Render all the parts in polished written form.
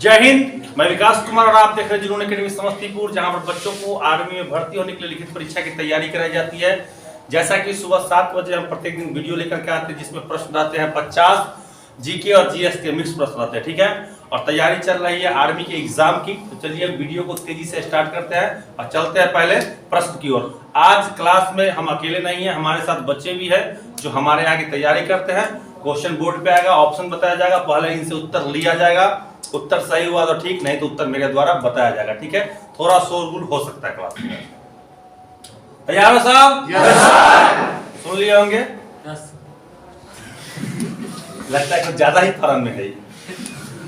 जय हिंद, मैं विकास कुमार और आप देख रहे हैं जुनून एकेडमी समस्तीपुर, जहां पर बच्चों को आर्मी में भर्ती होने के लिए लिखित परीक्षा की तैयारी कराई जाती है। जैसा कि सुबह 7 बजे हम प्रत्येक दिन वीडियो लेकर के आते हैं, जिसमें प्रश्न रहते हैं 50 जीके और जीएस के मिक्स प्रश्न रहते हैं, ठीक है। और तैयारी चल रही है आर्मी के एग्जाम की। तो चलिए वीडियो को तेजी से स्टार्ट करते हैं और चलते हैं पहले प्रश्न की ओर। आज क्लास में हम अकेले नहीं है, हमारे साथ बच्चे भी है जो हमारे यहाँ की तैयारी करते हैं। क्वेश्चन बोर्ड पे आएगा, ऑप्शन बताया जाएगा, पहले इनसे उत्तर लिया जाएगा। उत्तर सही हुआ तो ठीक, नहीं तो उत्तर मेरे द्वारा बताया जाएगा, ठीक है। थोड़ा शोरगुल हो सकता है क्लास में। तैयार हो साहब? यस। सुन लिए होंगे? यस। लगता है कुछ ज्यादा ही फॉर्म में है।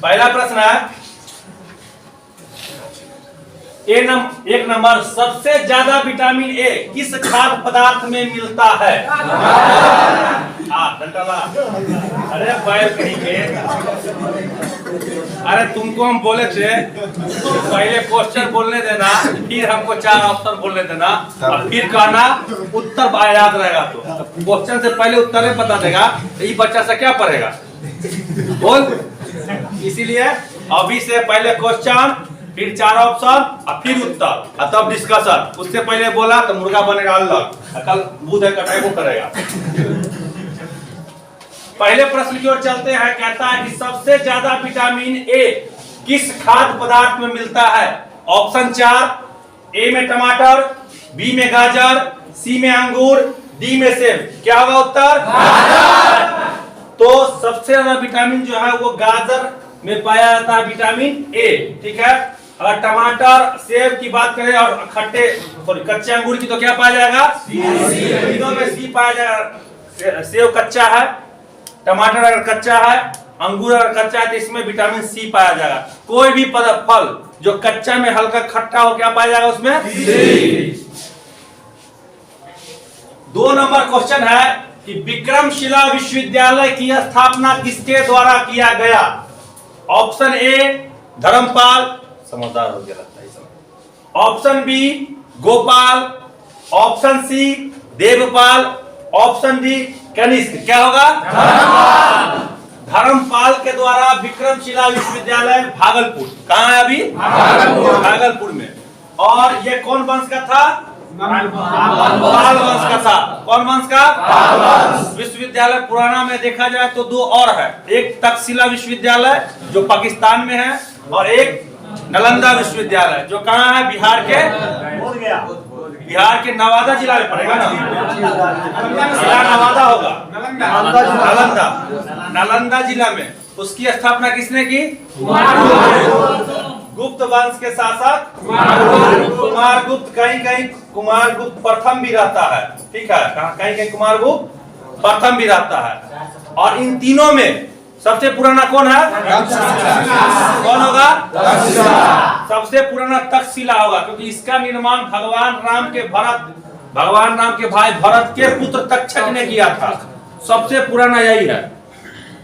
पहला प्रश्न है एक नंबर, सबसे ज्यादा विटामिन ए किस खाद्य पदार्थ में मिलता है? अरे बैल कहीं के, अरे तुमको हम बोले थे पहले क्वेश्चन बोलने देना, फिर हमको 4 ऑप्शन बोलने देना और फिर कहना उत्तर याद रहेगा। तो क्वेश्चन से पहले उत्तर नहीं बता देगा तो ये बच्चा से क्या पढ़ेगा? बोल। इसीलिए अभी से पहले क्वेश्चन, फिर 4 ऑप्शन और फिर उत्तर और तब डिस्कशन। उससे पहले बोला तो मुर्गा बनेगा अलग, कल बुध है कटाई को करेगा। पहले प्रश्न की ओर चलते हैं। कहता है कि सबसे ज्यादा विटामिन ए किस खाद्य पदार्थ में मिलता है? ऑप्शन 4, ए में टमाटर, बी में गाजर, सी में अंगूर, डी में सेब। क्या होगा उत्तर? तो सबसे ज्यादा विटामिन जो है वो गाजर में पाया जाता है, विटामिन ए, ठीक है। अगर टमाटर सेब की बात करें और खट्टे कच्चे अंगूर की तो क्या पाया जाएगा? तीनों में सी पाया जाएगा। सेब कच्चा है, टमाटर अगर कच्चा है, अंगूर अगर कच्चा है तो इसमें विटामिन सी पाया जाएगा। कोई भी फल जो कच्चा में हल्का खट्टा हो क्या पाया जाएगा उसमें? सी। 2 नंबर क्वेश्चन है कि विक्रमशिला विश्वविद्यालय की स्थापना किसके द्वारा किया गया? ऑप्शन ए धर्मपाल, समझदार हो गया लगता है इसमें। Option B Gopal, option C Devpal, option D Kanishka. क्या होगा? धर्मपाल के द्वारा विक्रमशिला विश्वविद्यालय भागलपुर, कहाँ है अभी? भागलपुर में। और ये कौन वंश का था? पाल वंश का था। कौन वंश का? विश्वविद्यालय पुराना में देखा जाए तो 2 और है, एक तक्षशिला विश्वविद्यालय जो पाकिस्तान में है और एक नालंदा विश्वविद्यालय जो कहाँ है? बिहार के नवादा जिला में पड़ेगा ना? जिला नवादा होगा, नालंदा जिला में। उसकी स्थापना किसने की? गुप्त वंश के शासक कुमार गुप्त। कहीं कहीं कुमार गुप्त प्रथम भी रहता है, ठीक है। कहीं कहीं कुमार गुप्त प्रथम भी रहता है। और इन तीनों में सबसे पुराना कौन है? कौन होगा? सबसे पुराना तक्षशिला होगा, क्योंकि इसका निर्माण भगवान राम के भाई भरत के पुत्र तक्षक ने किया था। सबसे पुराना यही है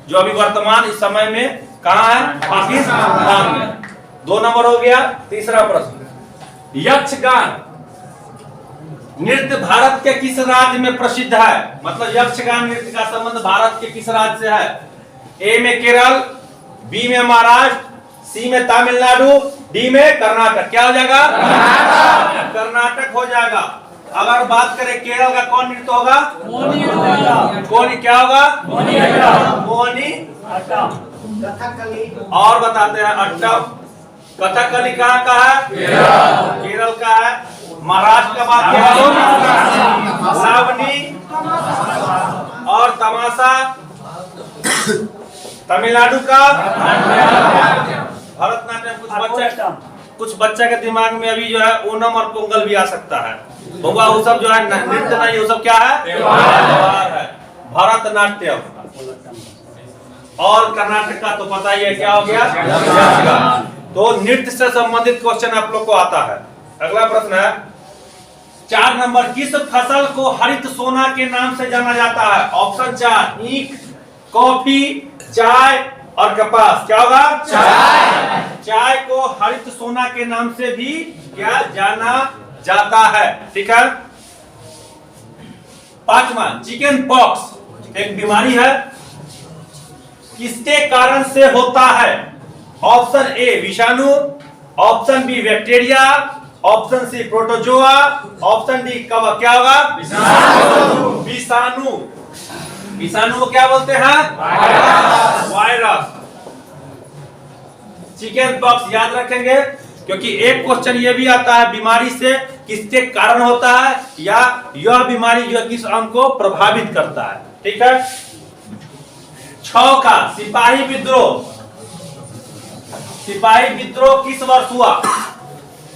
जो अभी वर्तमान इस समय में कहाँ है? पाकिस्तान में। 2 नंबर हो गया। तीसरा प्रश्न, यक्षगान नृत्य भारत के किस राज्य में प्रसिद्ध है? मतलब यक्षगान नृत्य का संबंध भारत के किस राज्य से है? ए में केरल, बी में महाराष्ट्र, सी में तमिलनाडु, डी में कर्नाटक। क्या हो जाएगा? कर्नाटक हो जाएगा। अगर बात करें केरल का, कौन नृत्य होगा? कौन क्या होगा? मोहिनी। और बताते हैं अट्टम। कथकली कहाँ का है? केरल का है। महाराष्ट्र का बात करें लावनी और तमाशा। तमिलनाडु का भरतनाट्यम। कुछ बच्चा के दिमाग में अभी जो है ओणम और पोंगल भी आ सकता है। होगा वो सब जो है नृत्य नहीं, वो सब क्या है? त्योहार है। भरतनाट्यम। और कर्नाटक का तो पता ही है, क्या हो गया? तो नृत्य से संबंधित क्वेश्चन आप लोग को आता है। अगला प्रश्न है 4 नंबर, किस फसल को हरित सोना के नाम से जाना जाता है? ऑप्शन 4 ईख, कॉफी, चाय और कपास। क्या होगा? चाय को हरित सोना के नाम से भी क्या जाना जाता है, ठीक है। 5वां, चिकन पॉक्स एक बीमारी है, किसके कारण से होता है? ऑप्शन ए विषाणु, option B bacteria, option C protozoa, option D कवक। क्या होगा? विषाणु। विषाणु। विषाणु को क्या बोलते हैं? वायरस। चिकन पॉक्स याद रखेंगे, क्योंकि एक क्वेश्चन ये भी आता है बीमारी से किसके कारण होता है, या यह बीमारी जो किस अंग को प्रभावित करता है। ठीक है। 6 का सिपाही विद्रोह। सिपाही विद्रोह किस वर्ष हुआ?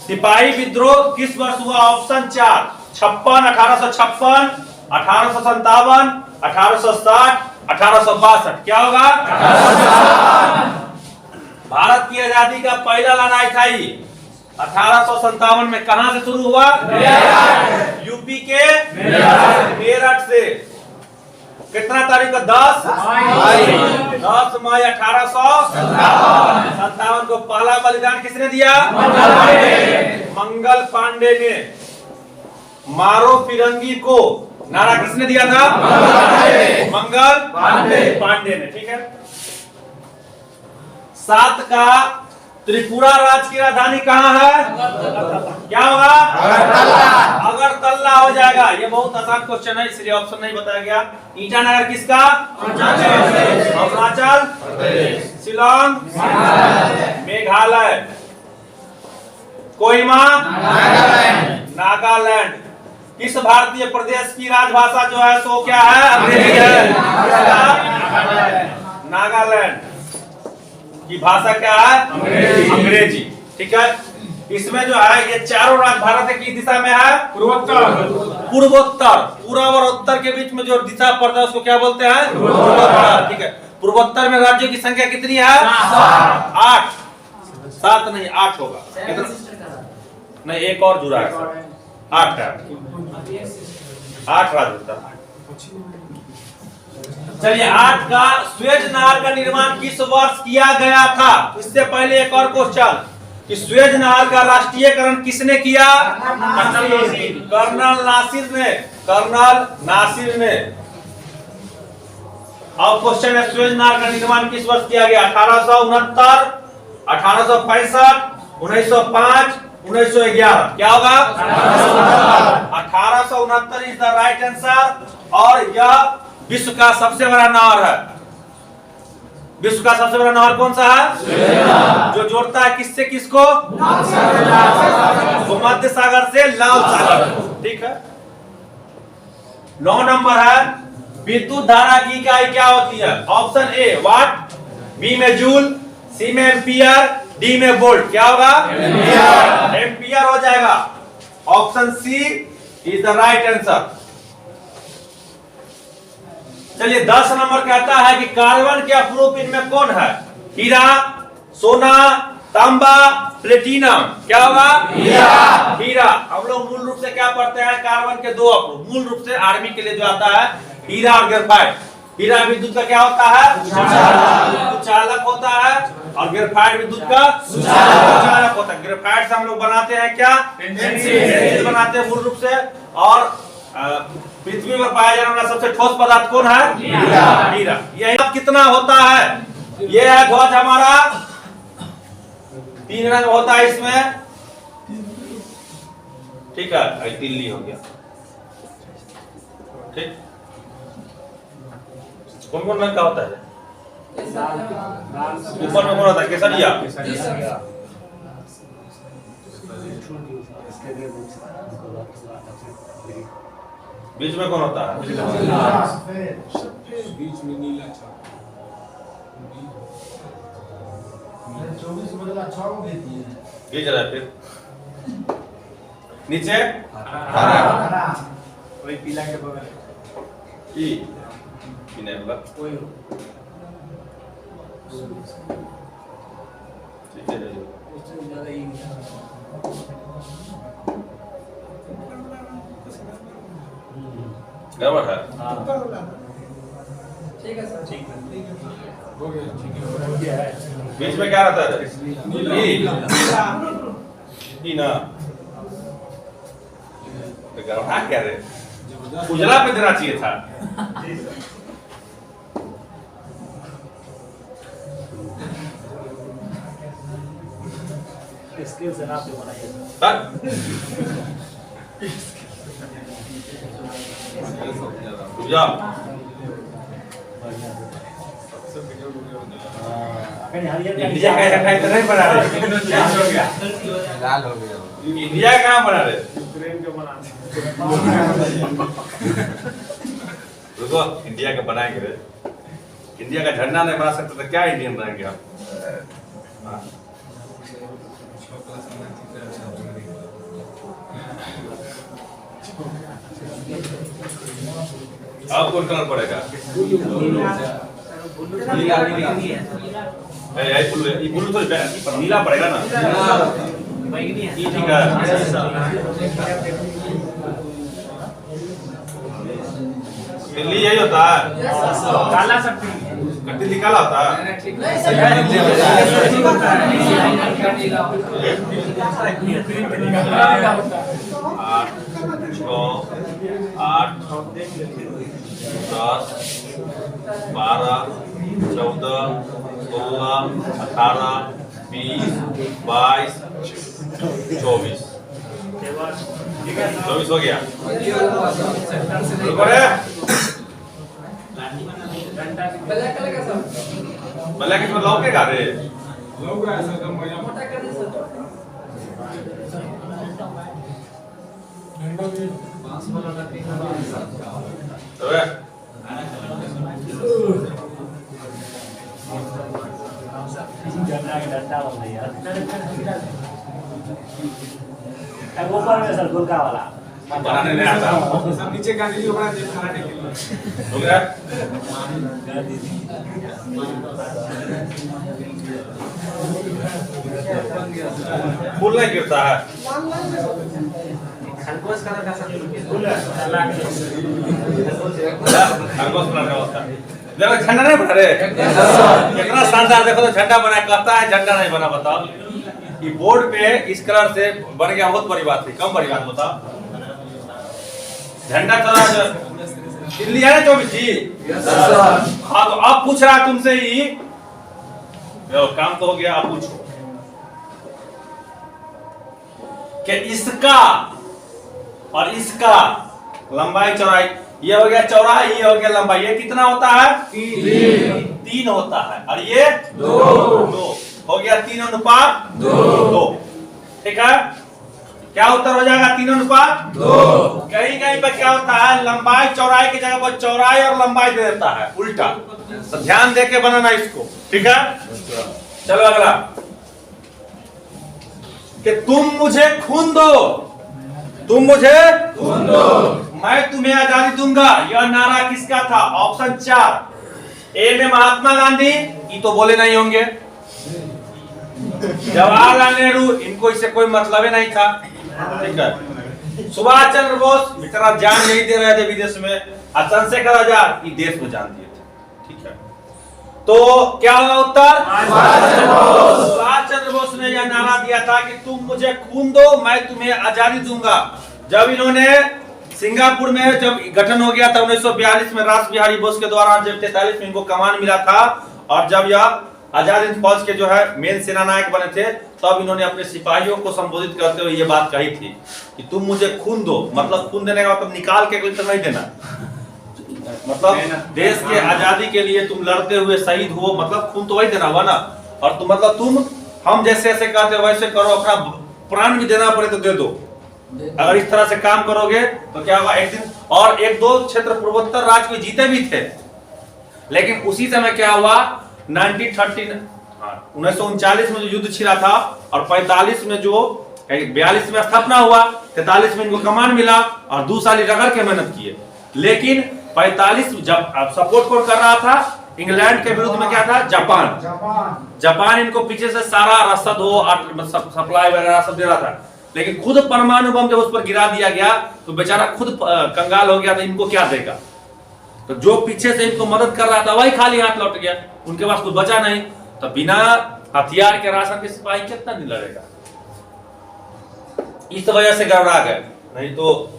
सिपाही विद्रोह किस वर्ष हुआ? ऑप्शन 4 56, 1856, 1857, 1860, 1862। क्या होगा? भारत की आजादी का पहला लड़ाई था ये 1857 में। कहां से शुरू हुआ? यूपी के मेरठ से। कितना तारीख को? 10 मई 1857 को पहला बलिदान किसने दिया? मंगल पांडे ने। मारो फिरंगी को नारा किसने दिया था? मंगल पांडे ने। ठीक है। 7 का त्रिपुरा राज्य की राजधानी कहाँ है? क्या होगा? अगरतला हो जाएगा। ये बहुत आसान क्वेश्चन है, इसलिए ऑप्शन नहीं बताया गया। ईटानगर किसका? अरुणाचल, शिलोंग, मेघालय, कोहिमा, नागालैंड। किस भारतीय प्रदेश की राजभाषा जो है सो क्या है? अंग्रेजी है। नागालैंड की भाषा क्या है? अंग्रेजी। ठीक है। इसमें जो है ये चारों राज्य भारत की दिशा में है? पूर्वोत्तर। पूर्वोत्तर। पूर्व और उत्तर के बीच में जो दिशा पड़ता है उसको क्या बोलते हैं? पूर्वोत्तर। ठीक है। पूर्वोत्तर में राज्यों की संख्या कितनी है? 8। 7 नहीं 8 होगा। नहीं एक और जुड़ा है, 8 है। 8 राज्य होता है। चलिए 8 का स्वेज नहर का निर्माण किस वर्ष किया गया था? इससे पहले एक और क्वेश्चन कि स्वेज नहर का राष्ट्रीयकरण किसने किया? कर्नल नासिर ने। कर्नल नासिर ने। अब क्वेश्चन है स्वेज नहर का निर्माण किस वर्ष किया गया? 1869, 1865, 1905, 1911। क्या होगा? 1869 इज द राइट आंसर। और यह विश्व का सबसे बड़ा नहर है। विश्व का सबसे बड़ा नहर कौन सा है? जो जोड़ता है किससे किसको? भूमध्य सागर से लाल सागर। ठीक है। 9 नंबर है विद्युत धारा की इकाई क्या होती है? ऑप्शन ए वाट, बी में जूल, सी में एम्पियर, डी में वोल्ट। क्या होगा? एम्पियर हो जाएगा। Option C is the right answer. चलिए 10 नंबर कहता है कि कार्बन के अप्रूप इनमें कौन है? हीरा, सोना, तांबा, प्लेटिनम। क्या होगा? हीरा। हम लोग मूल रूप से क्या पढ़ते हैं? कार्बन के 2 अप्रूप। मूल रूप से आर्मी के लिए जो आता है हीरा और ग्रेफाइट। हीरा विद्युत का क्या होता है? सुचालक होता है। और ग्रेफाइट विद्युत का सुचालक होता है। ग्रेफाइट से हम लोग बनाते हैं क्या? पेंसिल बनाते हैं मूल रूप से। और पृथ्वी पर पाया जाने वाला सबसे ठोस पदार्थ कौन है? हीरा। यही कितना होता है? ये है ध्वज हमारा। 3 रंग होता है इसमें। ठीक है। दिल्ली हो गया। ठीक। कौन कौन रंग का होता है? ऊपर में कौन होता है? केसरिया। बीच में कौन होता है? बीच में नीला। 24 बदला 6 देती है। ये जरा फिर नीचे हरा। वही पीला के बगल। ई पीने वाला वही। ठीक है। उससे ज्यादा ही गड़बड़ है। ठीक है सर। ठीक है। हो गया। ठीक है। बीच में क्या रहता है? ई ना गड़बड़ा क्या रे? उजला पे देना चाहिए था। स्केल से नाप के बनाइए। रुक जाओ। इंडिया का झंडा इतना नहीं बना रहे, लाल हो गया। इंडिया कहाँ बना रहे? यूक्रेन के बना रुको, इंडिया का बनाएंगे रे। इंडिया का झंडा नहीं बना सकते तो क्या इंडियन रहेंगे आप? हाँ। अब कौन कलर पड़ेगा? नीला ये ब्लू तो नीला पड़ेगा ना? ये ठीक है। दिल्ली यही होता है? काला सकती दिल्ली काला होता है? 8, 10, 12, 14, 16, 18, 20, 22, 24 हो गया। रुको रे। ब्लैक इसमें लौकेगा रे? लोग ऐसा कम बढ़िया अबे झंडा के डंडा बन गया यार। अब ऊपर में सर गुलका वाला बनाने नहीं आता। सब नीचे का नीचे बना दे खाने के लिए। हो गया? फूल नहीं गिरता है? खरगोश कलर का सब खरगोश कलर का होता है। देखो झंडा नहीं बना रहे? कितना शानदार, देखो तो झंडा बना, कहता है झंडा नहीं बना। बताओ, ये बोर्ड पे इस कलर से बन गया, बहुत बड़ी बात थी। कम बड़ी बात बताओ। झंडा कलर दिल्ली है ना 24 जी? हाँ, तो अब पूछ रहा तुमसे ही, काम तो हो गया। अब पूछो कि इसका और इसका लंबाई चौड़ाई, ये हो गया चौड़ा, ये हो गया लंबाई, ये कितना होता है? 3 होता है। और ये 2 हो गया। 3:2। ठीक है, क्या उत्तर हो जाएगा? 3:2। कहीं कहीं पर क्या होता है, लंबाई चौड़ाई की जगह पर चौड़ाई और लंबाई दे देता है उल्टा। तो ध्यान दे के बनाना इसको, ठीक है? चलो अगला, कि तुम मुझे खून दो, तुम मुझे खून दो, मैं तुम्हें आजादी दूंगा। यह नारा किसका था? ऑप्शन 4। ए में महात्मा गांधी, ये तो बोले नहीं होंगे। जवाहरलाल नेहरू, इनको इससे कोई मतलब ही नहीं था। ठीक है। सुभाष चंद्र बोस बेचारा जान नहीं दे रहे थे विदेश में। और चंद्रशेखर आजाद ये देश में जान दिए थे। ठीक है, तो क्या होगा उत्तर? सुभाष चंद्र बोस ने यह नारा दिया था कि तुम मुझे खून दो, मैं तुम्हें आजादी दूंगा। जब इन्होंने सिंगापुर में जब गठन हो गया था 1942 में, रास बिहारी बोस के द्वारा, जब 43 में इनको कमान मिला था, और जब यह आजाद हिंद फौज के जो है मेन सेना नायक बने थे, तब इन्होंने अपने सिपाहियों को संबोधित करते हुए ये बात कही थी कि तुम मुझे खून दो। मतलब खून देने का मतलब निकाल के तो नहीं देना, मतलब देश के आजादी के लिए तुम लड़ते हुए शहीद हो, मतलब खून तो वही देना हुआ ना। और तुम मतलब तुम हम जैसे ऐसे कहते वैसे करो, अपना प्राण भी देना पड़े तो दे दो। अगर इस तरह से काम करोगे तो क्या होगा, एक दिन। और 1-2 क्षेत्र पूर्वोत्तर राज्य में जीते भी थे, लेकिन उसी समय क्या हुआ, 1939 में जो युद्ध छिड़ा था, और 45 में जो 42 में स्थापना हुआ, 43 में इनको कमान मिला, और 2 साल रगड़ के मेहनत किए। लेकिन 45 जब सपोर्ट कौन कर रहा था? इंग्लैंड के विरुद्ध में क्या था? जापान इनको पीछे से सारा रसद हो, सप्लाई वगैरह सब दे रहा था। लेकिन खुद परमाणु बम जब उस पर गिरा दिया गया तो बेचारा खुद कंगाल हो गया, तो इनको क्या देगा? तो जो पीछे से इनको मदद कर रहा था वही खाली हाथ लौट गया, उनके पास कुछ बचा नहीं। तो बिना हथियार के राशन के सिपाही कितना नहीं लड़ेगा? इस वजह से घबरा गए। नहीं तो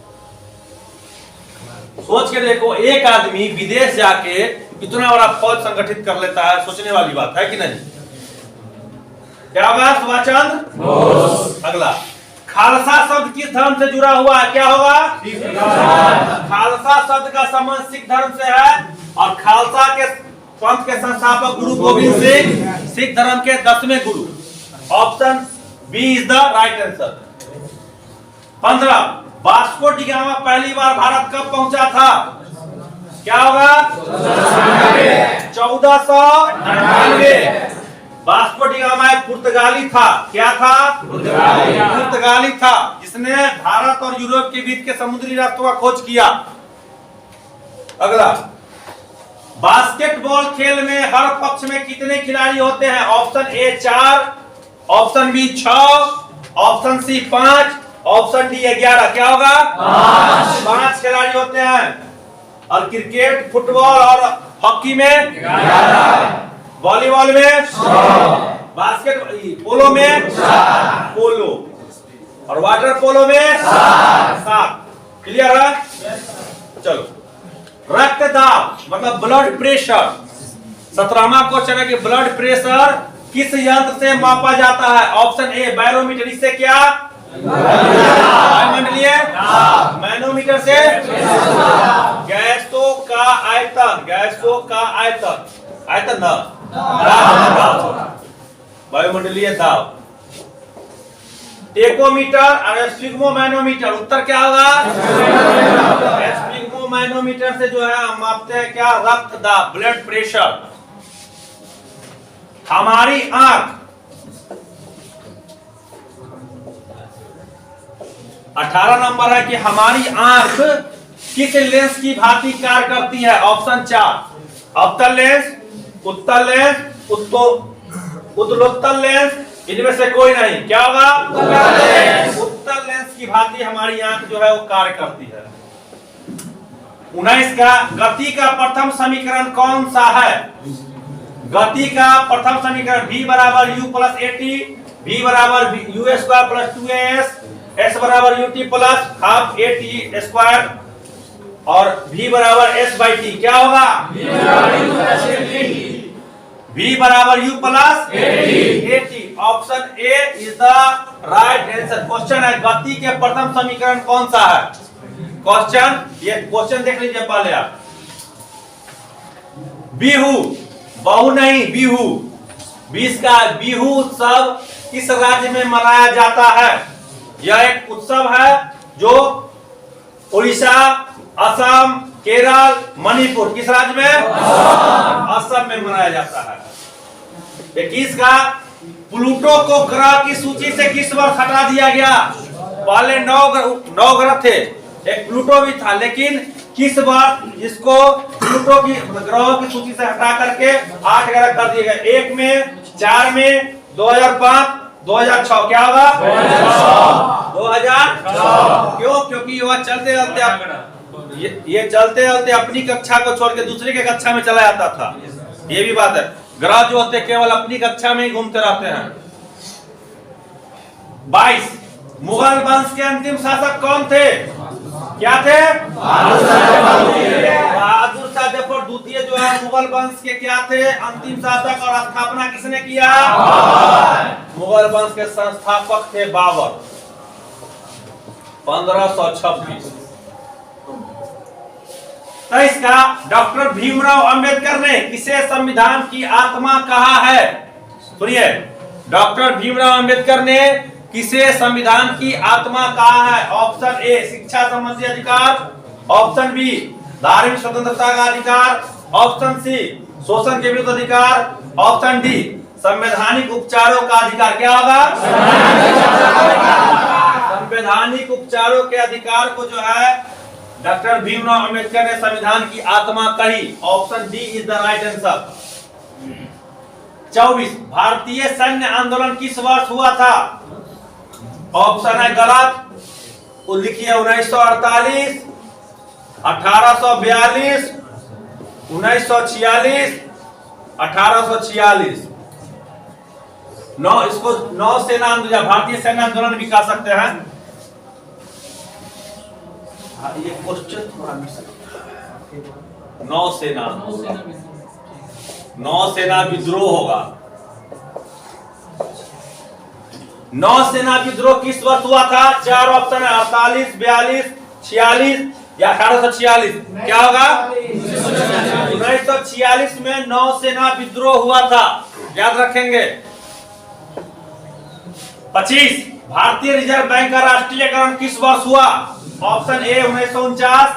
सोच के देखो, एक आदमी विदेश जाके इतना बड़ा फौज संगठित कर लेता है, सोचने वाली बात है कि नहीं? क्या होगा? सुभाष चंद्र बोस। अगला, खालसा शब्द किस धर्म से जुड़ा हुआ है? क्या होगा? खालसा शब्द का संबंध सिख धर्म से है और खालसा के पंथ के संस्थापक गुरु गोविंद सिंह सिख धर्म के 10वें गुरु। Option B is the right answer. 15, Vasco da Gama पहली बार भारत कब पहुंचा था? क्या होगा? 1498। वास्को डी गामा एक पुर्तगाली था। क्या था? पुर्तगाली था जिसने भारत और यूरोप के बीच के समुद्री रास्तों का खोज किया। अगला, बास्केटबॉल खेल में हर पक्ष में कितने खिलाड़ी होते हैं? Option A 4, option B 6, option C 5, option D 11। क्या होगा? 5 खिलाड़ी होते हैं। और क्रिकेट, फुटबॉल और हॉकी में 11, वॉलीबॉल में 6, बास्केट पोलो में 4, पोलो और वाटर पोलो में 7। क्लियर है? चलो, रक्तदाब मतलब ब्लड प्रेशर। 17वां क्वेश्चन है कि ब्लड प्रेशर किस यंत्र से मापा जाता है? ऑप्शन ए बैरोमीटर, इससे क्या? वायुमंडलीय मैनोमीटर से। गैसों का आयतन, गैसों का आयतन, आयतन न वायुमंडलीय दाब। टेकोमीटर और स्फिग्मोमैनोमीटर, उत्तर क्या होगा? स्फिग्मोमैनोमीटर से जो है हम मापते हैं क्या? रक्त दाब, ब्लड प्रेशर। हमारी आंख 18 नंबर है कि हमारी आंख किस लेंस की भांति कार्य करती है? ऑप्शन 4, अवतल लेंस, उत्तल लेंस, उत्तलोत्तल लेंस, इनमें से कोई नहीं। क्या होगा? उत्तल लेंस की भांति हमारी आंख जो है वो कार्य करती है। 19 का, गति का प्रथम समीकरण कौन सा है? गति का प्रथम समीकरण v बराबर u प्लस at, v बराबर u square plus 2as, s बराबर ut plus half at square और v बराबर s बाई t। क्या होगा? v बराबर u plus at। Option A is the right answer. Question है गति के प्रथम समीकरण कौन सा है? क्वेश्चन, ये क्वेश्चन देख लीजिए पहले आप। बिहू, बहु नहीं बिहू, 20 का, बिहू उत्सव किस राज्य में मनाया जाता है? यह एक उत्सव है जो उड़ीसा, असम, केरल, मणिपुर, किस राज्य में? असम में मनाया जाता है। 21 का, प्लूटो को ग्रह की सूची से किस वर्ष हटा दिया गया? पहले 9 ग्रह थे, एक प्लूटो भी था, लेकिन किस बार इसको प्लूटो की ग्रहों की सूची से हटा करके 8 ग्रह कर दिए गए? 1 में, 4 में, 2005, 2006। क्या होगा? 2006। क्यों? क्योंकि वह चलते चलते ये चलते चलते अपनी कक्षा को छोड़ के दूसरे के कक्षा में चला जाता था। ये भी बात है, ग्रह जो होते केवल अपनी कक्षा में ही घूमते रहते हैं। 22, मुगल वंश के अंतिम शासक कौन थे? क्या थे? बहादुर शाह जफर द्वितीय जो है मुगल वंश के क्या थे? अंतिम शासक। और स्थापना किसने किया? मुगल वंश के संस्थापक थे बाबर, 1526। 23 का, डॉक्टर भीमराव अंबेडकर ने किसे संविधान की आत्मा कहा है? सुनिए, डॉक्टर भीमराव अंबेडकर ने किसे संविधान की आत्मा कहा है? ऑप्शन ए शिक्षा संबंधी अधिकार, ऑप्शन बी धार्मिक स्वतंत्रता का अधिकार, ऑप्शन सी शोषण के विरुद्ध अधिकार, ऑप्शन डी संवैधानिक उपचारों का अधिकार। क्या होगा? संवैधानिक उपचारों के अधिकार को जो है डॉक्टर भीमराव अंबेडकर ने संविधान की आत्मा कही। Option D is the right answer. 24, भारतीय सैन्य आंदोलन किस वर्ष हुआ था? ऑप्शन है गलत, लिखिए 1948, 1842, 1946, 1846। 9, इसको 9 सेना आंदोलन, भारतीय सैन्य आंदोलन भी कह सकते हैं। ये क्वेश्चन थोड़ा नौ सेना विद्रोह होगा। नौसेना विद्रोह किस वर्ष हुआ था? 4 ऑप्शन है, 48, 42, 46 या 1846। क्या होगा? 1946 में नौसेना विद्रोह हुआ था, याद रखेंगे। 25, भारतीय रिजर्व बैंक का राष्ट्रीयकरण किस वर्ष हुआ? Option A 1949,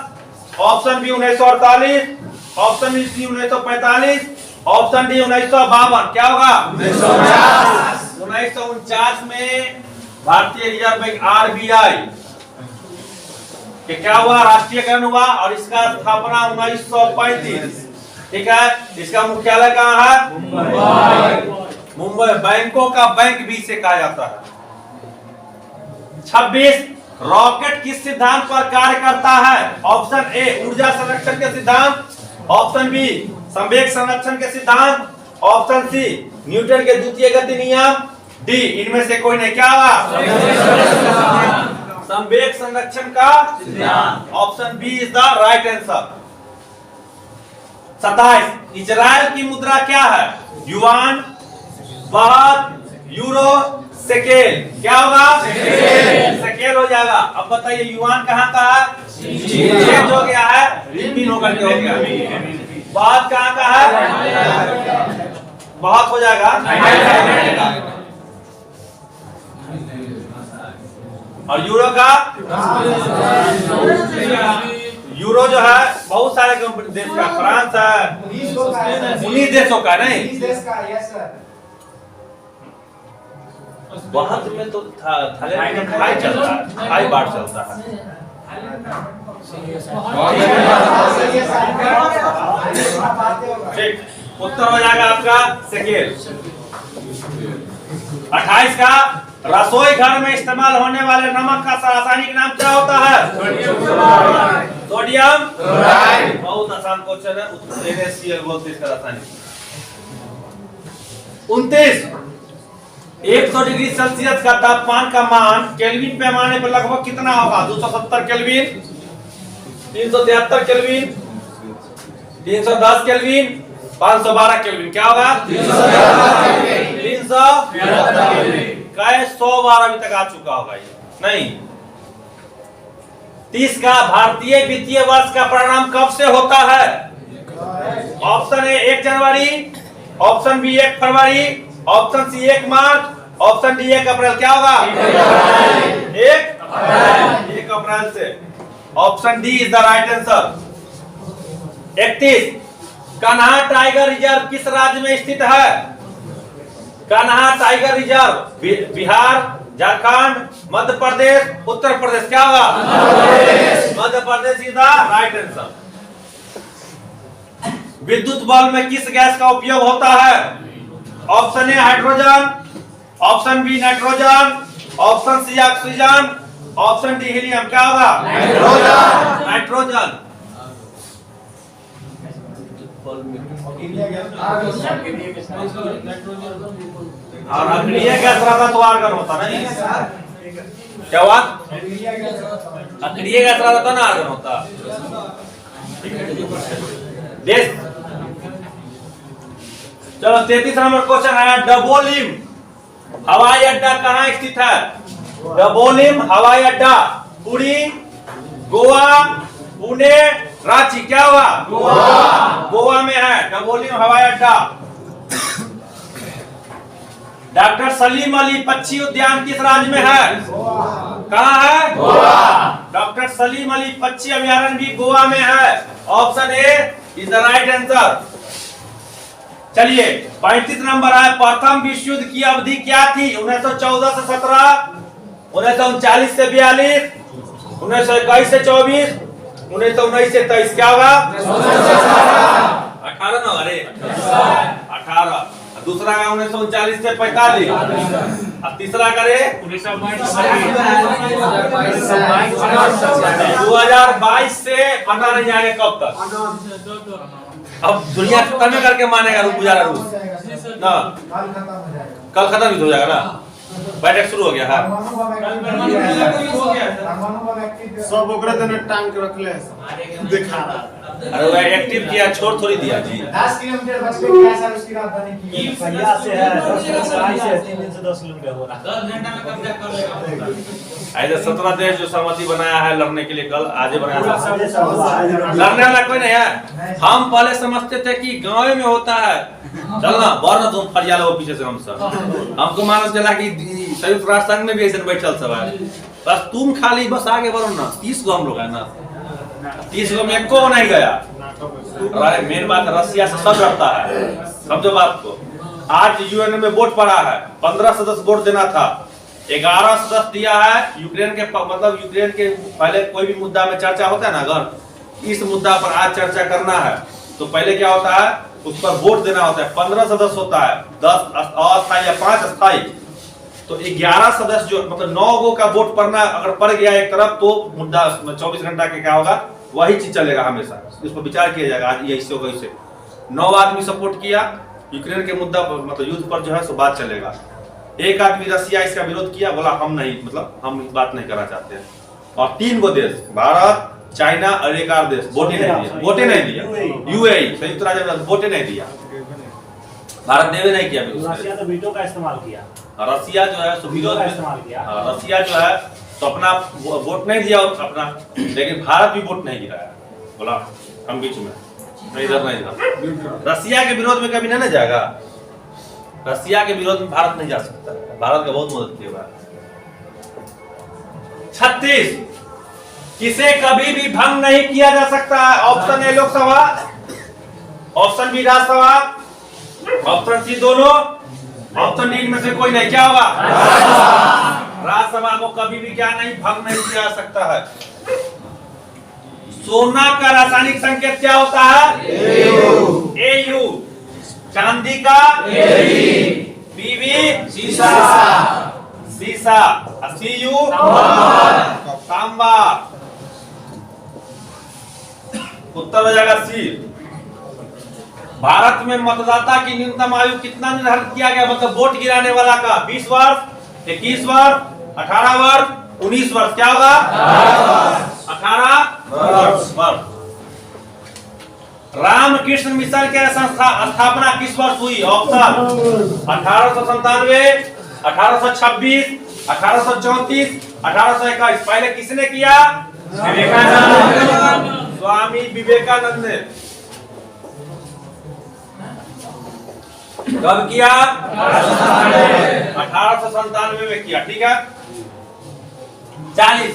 option B 1948, option C 1945, option D 1952। क्या होगा? 1949 में भारतीय रिजर्व बैंक आरबीआई क्या हुआ? राष्ट्रीयकरण हुआ और इसका स्थापना 1935। ठीक है, इसका मुख्यालय कहाँ है? मुंबई। बैंकों का बैंक भी इसे कहा जाता है। 26, रॉकेट किस सिद्धांत पर कार्य करता है? ऑप्शन ए ऊर्जा संरक्षण के सिद्धांत, ऑप्शन बी संवेग संरक्षण के सिद्धांत, ऑप्शन सी न्यूटन के द्वितीय गति नियम, डी इनमें से कोई नहीं। क्या होगा? संवेग संरक्षण का सिद्धांत, option B is the right answer. 27, Israel की मुद्रा क्या है? Yuan, baht, euro, shekel. क्या होगा? सेकेल हो जाएगा। अब बताइए युआन कहाँ का है? चेंज हो गया है, रिम्बिन होकर के हो गया। बाहत कहाँ का है? बहुत हो जाएगा। और यूरो का? यूरो जो है बहुत सारे देश का, फ्रांस है, 19 देशों का, नहीं बहुत में तो थाईलैंड में थाई चलता है, थाई बार चलता है। ठीक, उत्तर हो जाएगा आपका सेकेल। 28 का, रसोई घर में इस्तेमाल होने वाले नमक का रासायनिक नाम क्या होता है? Sodium chloride. बहुत आसान क्वेश्चन है, NaCl बोलते हैं इसका रासायनिक। 29, 100 डिग्री सेल्सियस का तापमान का मान केल्विन पैमाने पर लगभग कितना होगा? 270 केल्विन, 373 केल्विन, 310 केल्विन, 512 केल्विन। क्या होगा? 373 केल्विन। 100 बार अभी तक आ चुका होगा ये, नहीं। 30 का, भारतीय वित्तीय वर्ष का प्रारंभ कब से होता है? ऑप्शन ए 1 जनवरी, ऑप्शन बी 1 फरवरी, ऑप्शन सी 1 मार्च, ऑप्शन डी 1 अप्रैल। क्या होगा? 1 अप्रैल से। Option D is the right answer. 31, Kanha tiger reserve किस राज्य में स्थित है? Kanha tiger reserve Bihar, Jharkhand, Madhya Pradesh, Uttar Pradesh. क्या होगा? Madhya Pradesh is the right answer. विद्युत बल्ब में किस गैस का उपयोग होता है? Option A hydrogen, option B nitrogen, option C oxygen, option D helium. क्या होगा? नाइट्रोजन। और अक्रिय गैस रहता तो आर्गन होता नहीं। क्या बात? अक्रिय गैस रहता तो ना आर्गन होता। देश। चलो 33 नंबर क्वेश्चन है, डबोलिम हवाई अड्डा कहाँ स्थित है? डबोलिम हवाई अड्डा पुरी, गोवा, पुणे, रांची। क्या हुआ? गोवा में है डबोलिम हवाई अड्डा। डॉक्टर सलीम अली पक्षी उद्यान किस राज्य में है? कहाँ है? गोवा। डॉक्टर सलीम अली पक्षी अभयारण्य भी गोवा में है। Option A is the right answer. चलिए 35 नंबर है, प्रथम विश्व युद्ध की अवधि क्या थी? 1914 से 17, 1939 से 42, 1921 से 24, 1919 से 23। क्या होगा? 18 ना? अरे 18। दूसरा का 1939 से 45, और तीसरा करे 2022 से पता नहीं जाने कब तक। अब दुनिया खत्म करके मानेगा रूस गुजारा रूस ना, कल खत्म ही हो जाएगा ना। बैठक शुरू हो गया है, सब ओकरे देने टांग के रखले दिखा रहा। अरे वो एक्टिव किया, छोड़ थोड़ी दिया जी। 10 किलोमीटर बच के क्या सर उसकी राजधानी की? पहिया से है 10 से 3 दिन से 10 किलोमीटर हो रहा है। 10 घंटा में कब्जा कर लेगा पूरा। ऐसे 17 देश जो सहमति बनाया है लड़ने के लिए, कल आज ही बनाया है। लड़ने लड़ने वाला कोई नहीं है। हम पहले समझते थे कि गाँव में होता है, चलना वरना तुम फरियाल हो पीछे से हम सब। हमको मालूम चला कि संयुक्त राष्ट्र संघ में भी ऐसे बैठल सब है, बस तुम खाली बस आगे बढ़ो ना। 30 गो हम लोग है ना, 30 गो में एको नहीं गया। मेन बात रसिया से सब डरता है, समझो बात को। आज यूएन में वोट पड़ा है, 15 सदस्य वोट देना था, 11 सदस्य दिया है। यूक्रेन के मतलब यूक्रेन के पहले कोई भी मुद्दा में चर्चा होता है ना, अगर इस मुद्दा पर आज चर्चा करना है तो पहले क्या होता है, उस पर वोट देना होता है। 15 सदस्य होता है, 10 अस्थायी या 5 अस्थायी। तो 11 सदस्य जो मतलब 9 गो का वोट पड़ना, अगर पड़ गया एक तरफ तो मुद्दा 24 घंटा के क्या होगा, वही चीज चलेगा हमेशा। इस पर विचार किया जाएगा, आज ये इससे होगा इससे। 9 आदमी सपोर्ट किया यूक्रेन के मुद्दा पर, मतलब युद्ध पर जो है सो बात चलेगा। एक आदमी रसिया इसका विरोध किया, बोला हम नहीं, मतलब हम इस बात नहीं करना चाहते हैं। और 3 गो देश, भारत, चाइना और एक और देश वोटे नहीं दिया, वोटे नहीं दिया। यूएई संयुक्त राज्य अमीरात वोटे नहीं दिया, भारत देवे नहीं किया। रसिया तो वीटो का इस्तेमाल किया, रसिया जो है सो विरोध का इस्तेमाल किया। रसिया जो है तो अपना वोट नहीं दिया अपना, लेकिन भारत भी वोट नहीं गिराया, बोला हम बीच में नहीं, इधर नहीं इधर। रसिया के विरोध में कभी नहीं ना जाएगा, रसिया के विरोध में भारत नहीं जा सकता, भारत का बहुत मदद किया। 36 किसे कभी भी भंग नहीं किया जा सकता है। Option A Lok Sabha, option B Rajya Sabha, option C दोनों, ऑप्शन डी में से कोई नहीं। क्या होगा? राज्यसभा को कभी भी क्या नहीं, भंग नहीं किया जा सकता है। सोना का रासायनिक संकेत क्या होता है? AU। चांदी का PV, शीशा, शीशा, CU तांबा। उत्तर हो जाएगा सी। भारत में मतदाता की न्यूनतम आयु कितना निर्धारित किया गया, मतलब वोट गिराने वाला का? 20 वर्ष, 21 वर्ष, 18 वर्ष, 19 वर्ष। क्या होगा? 18 वर्ष। रामकृष्ण मिशन के स्थापना किस वर्ष हुई? ऑप्शन 1897, 1826, 1834, 1821। पहले किसने किया? विवेकानंद, स्वामी विवेकानंद ने। कब किया? 1897 में किया। ठीक है। 40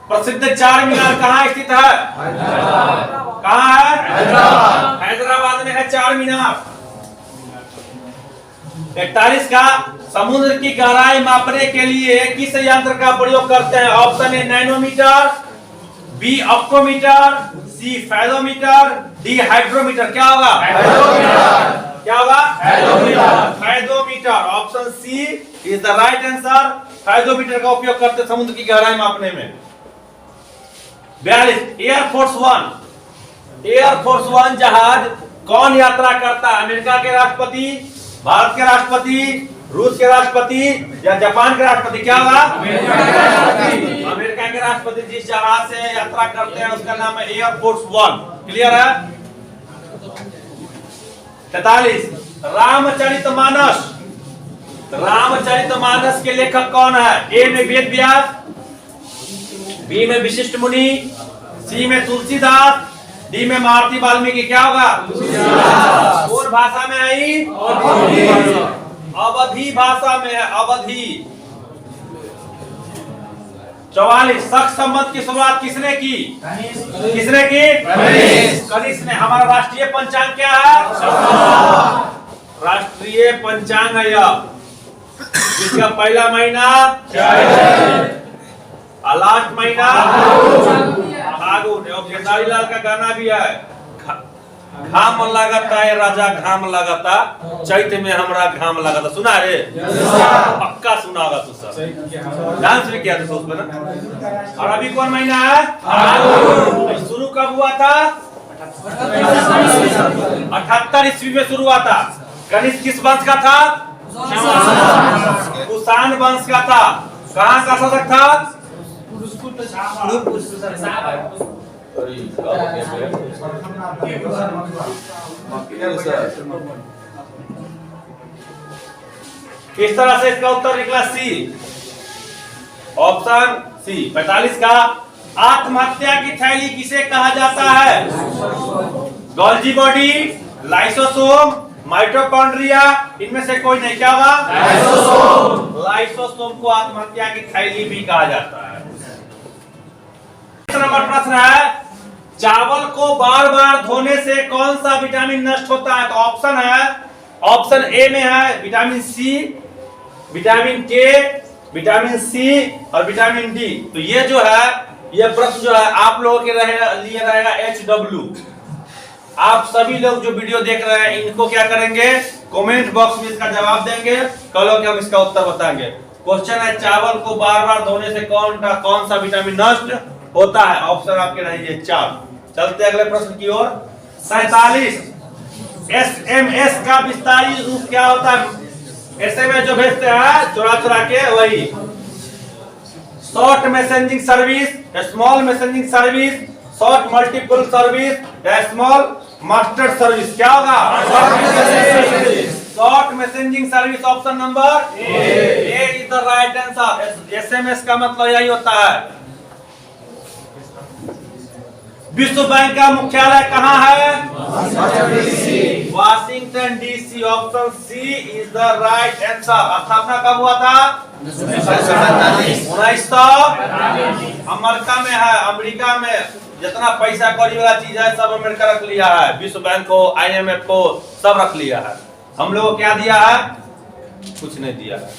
प्रसिद्ध चार मीनार कहाँ स्थित है? कहाँ है? हैदराबाद में है चार मीनार। 41 का समुद्र की गहराई मापने के लिए किस यंत्र का प्रयोग करते हैं? Option A nanometre, B optometer, C fathometer, D hydrometer. क्या होगा? क्या होगा? Fathometer. Option C is the right answer. Fathometer का उपयोग करते समुद्र की गहराई मापने में। 42 एयरफोर्स 1, एयरफोर्स 1 जहाज कौन यात्रा करता है? अमेरिका के राष्ट्रपति, भारत के राष्ट्रपति, रूस के राष्ट्रपति या जापान के राष्ट्रपति? क्या होगा? अमेरिका के राष्ट्रपति जिस जहाज से यात्रा करते हैं उसका नाम है एयरफोर्स 1। क्लियर है? 43 रामचरितमानस, रामचरितमानस के लेखक कौन है? ए में वेद व्यास, बी में वशिष्ठ मुनि, सी में तुलसीदास, डी में महर्षि वाल्मीकि। क्या होगा? कौन भाषा में आई? अवधी भाषा में है, अवधी। 44 शक संबंध की शुरुआत किसने की? किसने की? कनिष्क ने। हमारा राष्ट्रीय पंचांग क्या है? राष्ट्रीय पंचांग है यह, जिसका पहला महीना लास्ट महीना फागुन। खेसारी लाल का गाना भी है, घाम लगाता है राजा घाम लगाता, चैत में हमरा घाम लगाता। सुना रे? पक्का सुना होगा तू सब, डांस भी किया था उस पर ना। और अभी कौन महीना है? फागुन। शुरू कब हुआ था? 78 ईस्वी में शुरू हुआ था। कनिष्क किस वंश का था? कुषाण वंश का था। कहाँ का शासक था? किस तरह से इसका उत्तर निकला सी, ऑप्शन सी 45 का। आत्महत्या की थैली किसे कहा जाता है? गोल्जी बॉडी, लाइसोसोम, माइटोकॉन्ड्रिया, इनमें से कोई नहीं। क्या होगा? लाइसोसोम। लाइसोसोम को आत्महत्या की थैली भी कहा जाता है। नंबर प्रश्न है, चावल को बार बार धोने से कौन सा विटामिन नष्ट होता है? तो ऑप्शन है, ऑप्शन ए में है विटामिन सी, विटामिन के, विटामिन सी और विटामिन डी। तो ये जो है, ये प्रश्न जो है आप लोगों के लिए रहेगा HW। आप सभी लोग जो वीडियो देख रहे हैं इनको क्या करेंगे, कमेंट बॉक्स में इसका जवाब देंगे, कल हम इसका उत्तर बताएंगे। क्वेश्चन है, चावल को बार बार धोने से कौन सा विटामिन नष्ट होता है? ऑप्शन आपके रहेंगे 4। चलते अगले प्रश्न की ओर। 47, SMS का विस्तारित रूप क्या होता है? SMS जो भेजते हैं चुरा चुरा के, वही short messaging service, small messaging service, short multiple service, small master service. क्या होगा? Short messaging service. Option number A is the right answer. SMS का मतलब यही होता है। विश्व बैंक का मुख्यालय कहाँ है? Washington DC। Option C is the right answer. स्थापना कब हुआ था? 1900 अमेरिका में है। अमेरिका में जितना पैसा कौड़ी वाला चीज है सब अमेरिका रख लिया है। विश्व बैंक को, IMF को सब रख लिया है। हम लोग को क्या दिया है? कुछ नहीं दिया है।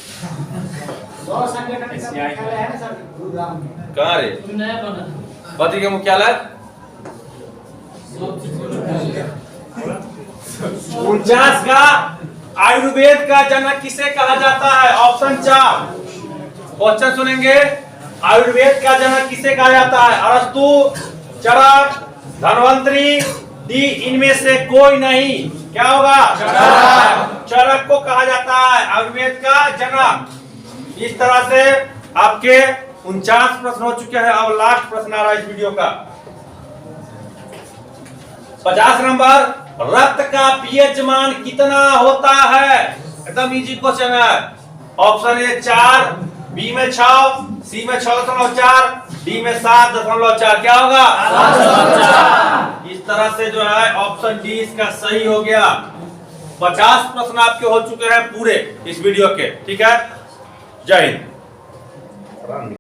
कहाँ रे? पति के मुख्यालय 49 का आयुर्वेद का जनक किसे कहा जाता है? ऑप्शन 4। क्वेश्चन सुनेंगे, आयुर्वेद का जनक किसे कहा जाता है? अरस्तु, चरक, धन्वंतरी, डी इनमें से कोई नहीं। क्या होगा? चरक को कहा जाता है आयुर्वेद का जनक। इस तरह से आपके 49 प्रश्न हो चुके हैं। अब लास्ट प्रश्न आ रहा है इस वीडियो का। 50 नंबर, रक्त का पीएच मान कितना होता है? एकदम इजी क्वेश्चन है। ऑप्शन ए 4, बी में 6, सी में 6.4, डी में 7.4। क्या होगा? 7.4। इस तरह से जो है ऑप्शन डी इसका सही हो गया। 50 प्रश्न आपके हो चुके हैं पूरे इस वीडियो के। ठीक है, जय हिंद।